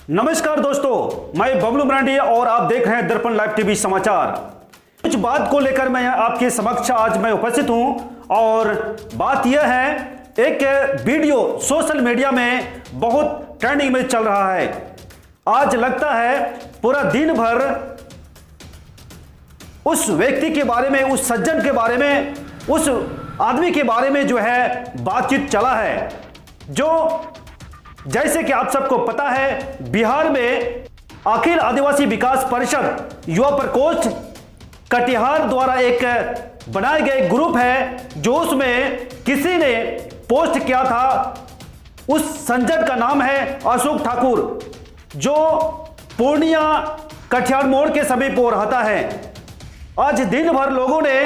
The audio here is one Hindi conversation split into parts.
नमस्कार दोस्तों, मैं बबलू मरांडी और आप देख रहे हैं दर्पण लाइव टीवी समाचार। कुछ बात को लेकर मैं आपके समक्ष आज मैं उपस्थित हूं और बात यह है, एक वीडियो सोशल मीडिया में बहुत ट्रेंडिंग में चल रहा है। आज लगता है पूरा दिन भर उस व्यक्ति के बारे में, उस सज्जन के बारे में, उस आदमी के बारे में जो है बातचीत चला है, जो जैसे कि आप सबको पता है बिहार में अखिल आदिवासी विकास परिषद युवा प्रकोष्ठ कटिहार द्वारा एक बनाए गए ग्रुप है, जो उसमें किसी ने पोस्ट किया था। उस संजन का नाम है अशोक ठाकुर, जो पूर्णिया कटिहार मोड़ के समीप वो रहता है। आज दिन भर लोगों ने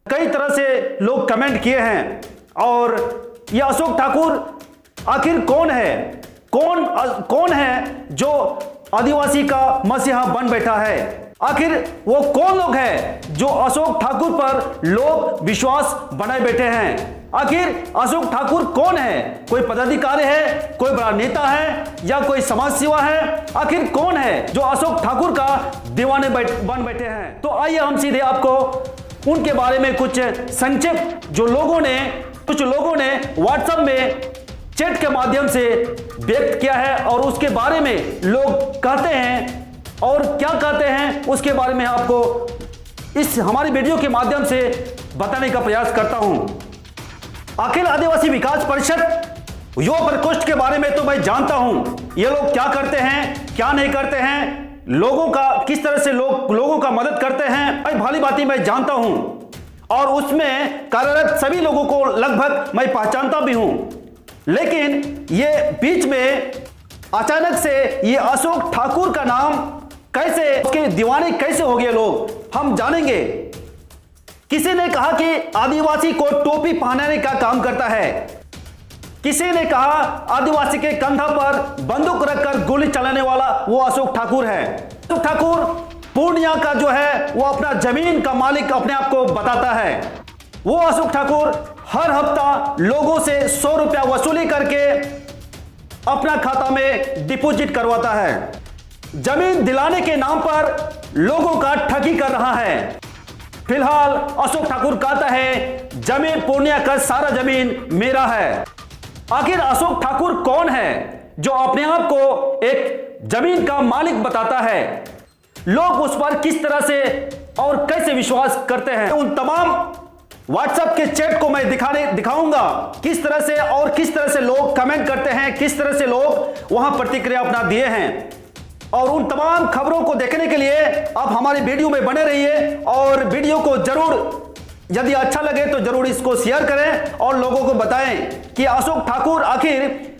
कई तरह से लोग कमेंट किए हैं और ये अशोक ठाकुर आखिर कौन है, कौन है जो आदिवासी का मसीहा बन बैठा है। आखिर वो कौन लोग हैं जो अशोक ठाकुर पर लोग विश्वास बनाए बैठे हैं। आखिर अशोक ठाकुर कौन है, कोई पदाधिकारी है, कोई बड़ा नेता है या कोई समाज सेवा है। आखिर कौन है जो अशोक ठाकुर का दीवाने बन बैठे हैं। तो आइए हम सीधे आपको उनके बारे में कुछ संक्षिप्त जो कुछ लोगों ने व्हाट्सएप में चैट के माध्यम से व्यक्त किया है और उसके बारे में लोग कहते हैं और क्या कहते हैं उसके बारे में आपको इस हमारी वीडियो के माध्यम से बताने का प्रयास करता हूं। अखिल आदिवासी विकास परिषद युवा प्रकोष्ठ के बारे में तो मैं जानता हूं, ये लोग क्या करते हैं, क्या नहीं करते हैं, लोगों का किस तरह से लोगों का मदद करते हैं, भाई भाली बातें मैं जानता हूं और उसमें कार्यरत सभी लोगों को लगभग मैं पहचानता भी हूं। लेकिन ये बीच में अचानक से ये अशोक ठाकुर का नाम कैसे, उसके दीवाने कैसे हो गए लोग, हम जानेंगे। किसी ने कहा कि आदिवासी को टोपी पहनाने का काम करता है, किसी ने कहा आदिवासी के कंधा पर बंदूक रखकर गोली चलाने वाला वो अशोक ठाकुर है। अशोक ठाकुर पूर्णिया का जो है वो अपना जमीन का मालिक अपने आप को बताता है। वो अशोक ठाकुर हर हफ्ता लोगों से 100 रुपया वसूली करके अपना खाता में डिपॉजिट करवाता है। जमीन दिलाने के नाम पर लोगों का ठगी कर रहा है। फिलहाल अशोक ठाकुर कहता है जमीन पूर्णिया का सारा जमीन मेरा है। आखिर अशोक ठाकुर कौन है जो अपने आप को एक जमीन का मालिक बताता है। लोग उस पर किस तरह से और कैसे विश्वास करते हैं, उन तमाम व्हाट्सएप के चैट को मैं दिखाऊंगा किस तरह से और किस तरह से लोग कमेंट करते हैं, किस तरह से लोग वहां प्रतिक्रिया अपना दिए हैं। और उन तमाम खबरों को देखने के लिए आप हमारी वीडियो में बने रहिए और वीडियो को जरूर, यदि अच्छा लगे तो जरूर इसको शेयर करें और लोगों को बताएं कि अशोक ठाकुर आखिर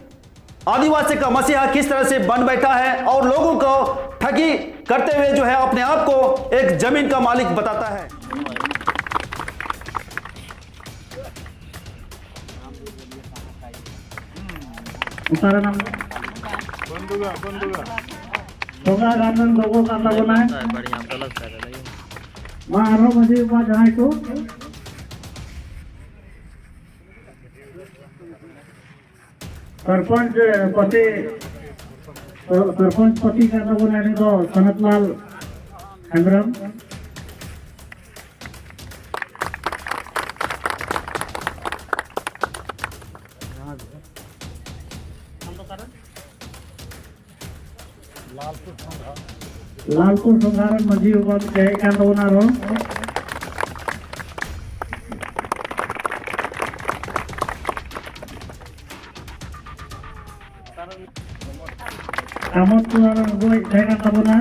आदिवासी का मसीहा किस तरह से बन बैठा है और लोगों को ठगी करते हुए जो है अपने आप को एक जमीन का मालिक बताता है। सारा नाम होगा गार्डन लोगों का बना है बढ़िया गलत कर रहे हैं वहाँ आरो मजे वहाँ जहाँ को सरपंच पति का लोगों ने तो सनतलाल हेम्ब्रम लालपुर संधारण मजी उबत के कांड बना रहो कामत पुराण गोई जायगा तबना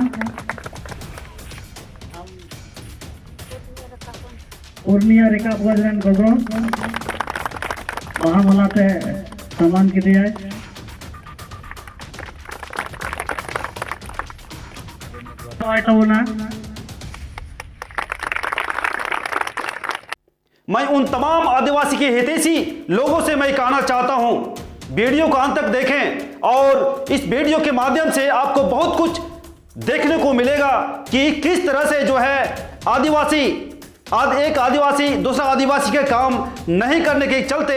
पूर्णिया रेखा बजरन गगो वहाँ मलाते सामान की दिया है। मैं उन तमाम आदिवासी के हितैषी लोगों से मैं कहना चाहता हूं, वीडियो को अंत तक देखें और इस वीडियो के माध्यम से आपको बहुत कुछ देखने को मिलेगा कि किस तरह से जो है एक आदिवासी दूसरा आदिवासी के काम नहीं करने के चलते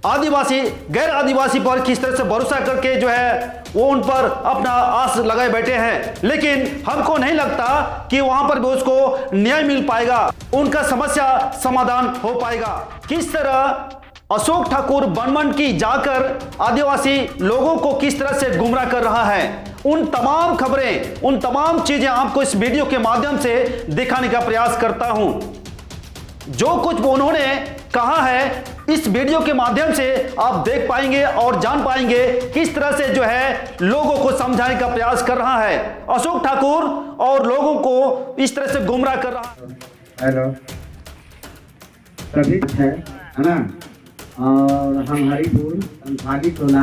आदिवासी गैर आदिवासी पर किस तरह से भरोसा करके जो है वो उन पर अपना आस लगाए बैठे हैं, लेकिन हमको नहीं लगता कि वहां पर भी उसको न्याय मिल पाएगा, उनका समस्या समाधान हो पाएगा। किस तरह अशोक ठाकुर बनमनखी जाकर आदिवासी लोगों को किस तरह से गुमराह कर रहा है, उन तमाम खबरें, उन तमाम चीजें आपको इस वीडियो के माध्यम से दिखाने का प्रयास करता हूं। जो कुछ उन्होंने कहा है इस वीडियो के माध्यम से आप देख पाएंगे और जान पाएंगे किस तरह से जो है लोगों को समझाने का प्रयास कर रहा है अशोक ठाकुर और लोगों को इस तरह से गुमराह कर रहा है। हेलो सभी है ना, और हम हरिपुर संथाली टोला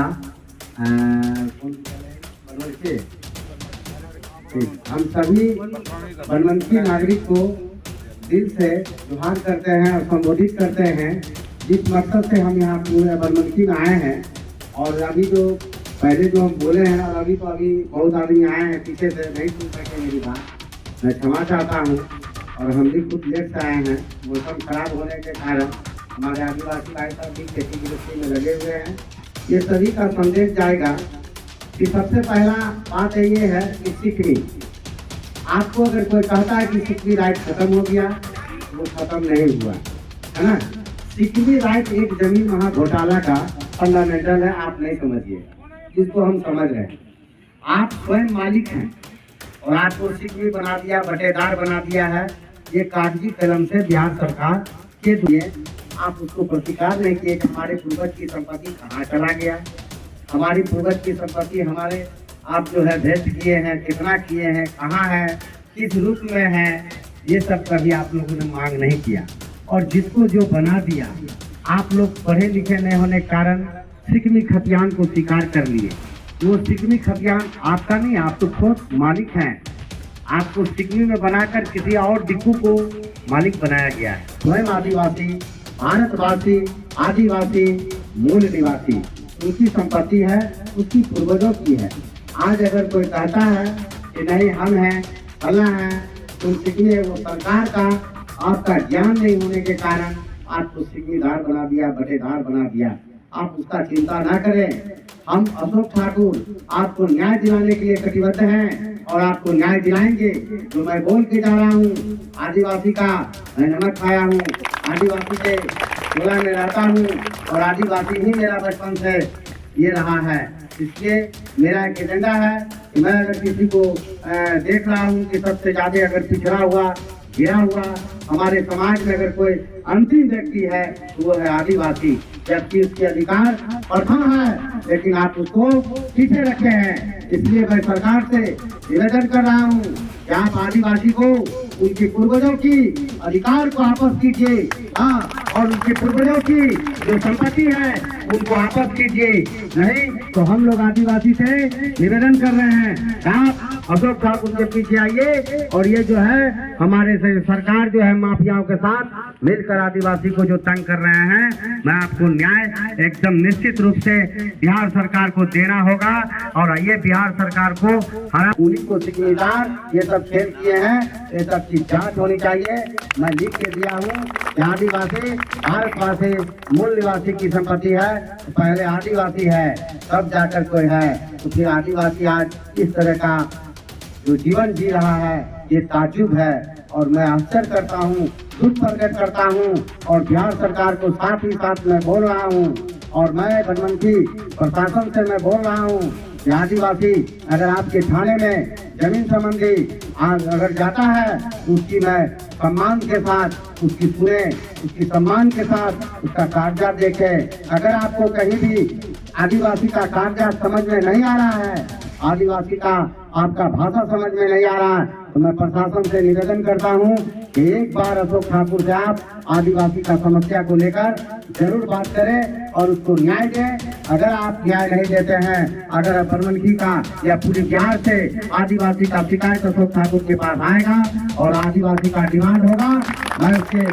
हम सभी बनमनखी नागरिक को दिल से जोहार करते हैं और संबोधित करते हैं जिस मकसद से हम यहाँ पूरे बनमनखी में आए हैं। और अभी जो पहले जो हम बोले हैं और अभी बहुत आदमी आए हैं पीछे से नहीं सुन सके मेरी बात, मैं क्षमा चाहता हूँ। और हम भी खुद लेट से आए हैं, मौसम खराब होने के कारण हमारे आदिवासी भाई साहब भी खेती गृहस्थी में लगे हुए हैं। ये सभी का संदेश जाएगा कि सबसे पहला बात ये है कि सिकनी, आपको अगर कोई कहता है कि सिकनी राइट खत्म हो गया, वो खत्म नहीं हुआ है ना। सिकनी राइट एक जमीन वहाँ घोटाला का फंडामेंटल है, आप नहीं समझिए, जिसको हम समझ रहे हैं। आप स्वयं मालिक हैं और आपको सिकनी बना दिया, बटेदार बना दिया है। ये कागजी कलम से बिहार सरकार के दिए, आप उसको प्रतिकार नहीं किए कि हमारे पूर्वज की संपत्ति कहाँ चला गया, हमारी पूर्वज की संपत्ति हमारे आप जो है भेंट किए हैं, कितना किए हैं, कहाँ है, किस रूप में है, ये सब कभी आप लोगों ने मांग नहीं किया। और जिसको जो बना दिया, आप लोग पढ़े लिखे नहीं होने के कारण सिकनी खतियान को स्वीकार कर लिए। वो सिकनी खतियान आपका नहीं, आप तो खुद मालिक हैं। आपको सिकनी में बनाकर किसी और डिक्कू को मालिक बनाया गया है। स्वयं आदिवासी, भारतवासी, आदिवासी, मूल निवासी, उनकी संपत्ति है, उसकी पूर्वजों की है। आज अगर कोई कहता है कि नहीं हम हैं, फला है, तो सिकनी वो सरकार का आपका ज्ञान नहीं होने के कारण आपको सिकनीदार बना दिया, बटेदार बना दिया। आप उसका चिंता ना करें। हम अशोक ठाकुर आपको न्याय दिलाने के लिए कटिबद्ध हैं और आपको न्याय दिलाएंगे। जो मैं बोल के जा रहा हूँ, आदिवासी का मैं नमक खाया हूँ, आदिवासी के टोला में रहता हूँ और आदिवासी ही मेरा बचपन से ये रहा है। इसलिए मेरा एक एजेंडा है कि मैं अगर किसी को देख रहा हूँ कि सबसे ज्यादा अगर पिछड़ा हुआ, गिरा हुआ हमारे समाज में अगर कोई अंतिम व्यक्ति है तो वो है आदिवासी, जबकि उसके अधिकार प्रथम है, लेकिन आप उसको पीछे रखे हैं। इसलिए मैं सरकार से निवेदन कर रहा हूँ कि आप आदिवासी को उनके पूर्वजों की अधिकार को वापस कीजिए, हाँ, और उनके पूर्वजों की जो संपत्ति है उनको वापस कीजिए। नहीं तो हम लोग आदिवासी से निवेदन कर रहे हैं, आप अशोक ठाकुर के पीछे आइए और ये जो है हमारे सरकार जो है माफियाओं के साथ मिलकर आदिवासी को जो तंग कर रहे हैं, मैं आपको न्याय एकदम निश्चित रूप से बिहार सरकार को देना होगा। और ये बिहार सरकार को पुलिस को सिकनीदार ये सब खेल किए हैं, ये सब की जांच होनी चाहिए। मैं लिख के दिया हूँ कि आदिवासी भारतवासी मूल निवासी की संपत्ति है, तो पहले आदिवासी है तब जाकर कोई है, तो फिर आदिवासी आज इस तरह का जो जीवन जी रहा है ये ताज्जुब है। और मैं आश्चर्य करता हूँ, दुख प्रकट करता हूँ और बिहार सरकार को साथ ही साथ मैं बोल रहा हूँ और मैं बनमनखी प्रशासन से मैं बोल रहा हूँ कि आदिवासी अगर आपके थाने में जमीन संबंधी अगर जाता है तो उसकी मैं सम्मान के साथ उसकी सुने, उसकी सम्मान के साथ उसका कागजात देखे। अगर आपको कहीं भी आदिवासी का कागजात समझ में नहीं आ रहा है, आदिवासी का आपका भाषा समझ में नहीं आ रहा है, तो मैं प्रशासन से निवेदन करता हूं कि एक बार अशोक ठाकुर से आप आदिवासी का समस्या को लेकर जरूर बात करें और उसको न्याय दें। अगर आप न्याय नहीं देते हैं, अगर बनमनखी का या पूरे बिहार से आदिवासी का शिकायत अशोक ठाकुर के पास आएगा और आदिवासी का डिमांड होगा, मैं उसके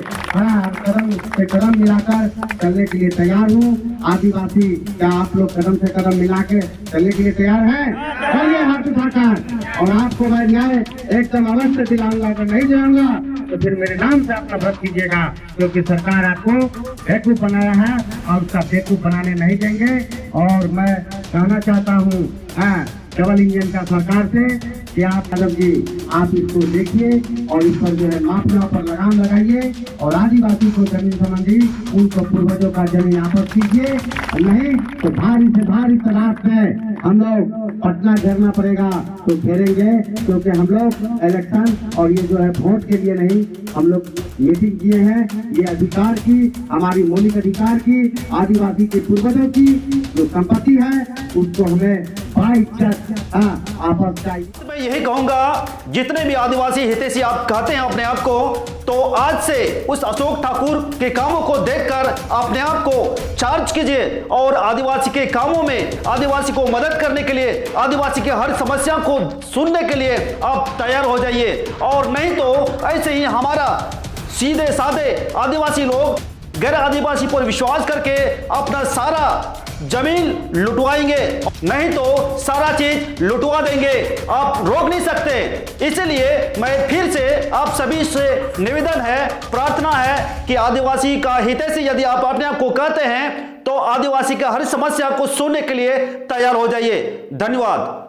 कदम से कदम मिलाकर चलने के लिए तैयार हूँ। आदिवासी क्या आप लोग कदम से कदम मिला के चलने के लिए तैयार हैं? हाथ उठाकर। और आपको मैं न्याय एकदम अवश्य दिलाऊंगा, अगर नहीं दिलाऊंगा तो फिर मेरे नाम से अपना व्रत कीजिएगा, क्योंकि सरकार आपको बेवकूफ बनाया है और उसका बेवकूफ बनाने नहीं देंगे। और मैं कहना चाहता हूँ डबल इंजन का सरकार से कि आप यादव जी आप इसको देखिए और इस पर जो है माफिया पर लगाम लगाइए और आदिवासी को जमीन संबंधी उनको पूर्वजों का जमीन वापस कीजिए, नहीं तो भारी से भारी तादाद में हम लोग पटना घेरना पड़ेगा तो घेरेंगे, क्योंकि हम लोग इलेक्शन और ये जो है वोट के लिए नहीं, हम लोग मीटिंग किए हैं। ये अधिकार की, हमारी मौलिक अधिकार की, आदिवासी के पूर्वजों की जो संपत्ति है उसको हमें आपस चाहिए। मैं यही कहूंगा, जितने भी आदिवासी हितैषी आप कहते हैं अपने आप को, तो आज से उस अशोक ठाकुर के कामों को देखकर अपने आप को चार्ज कीजिए और आदिवासी के कामों में आदिवासी को मदद करने के लिए, आदिवासी के हर समस्या को सुनने के लिए आप तैयार हो जाइए। और नहीं तो ऐसे ही हमारा सीधे साधे आदिवासी लोग गैर आदिवासी पर विश्वास करके अपना सारा जमीन लुटवाएंगे, नहीं तो सारा चीज लुटवा देंगे, आप रोक नहीं सकते। इसलिए मैं फिर से आप सभी से निवेदन है, प्रार्थना है कि आदिवासी का हितैषी यदि आप अपने आप को कहते हैं तो आदिवासी का हर समस्या को सुनने के लिए तैयार हो जाइए। धन्यवाद।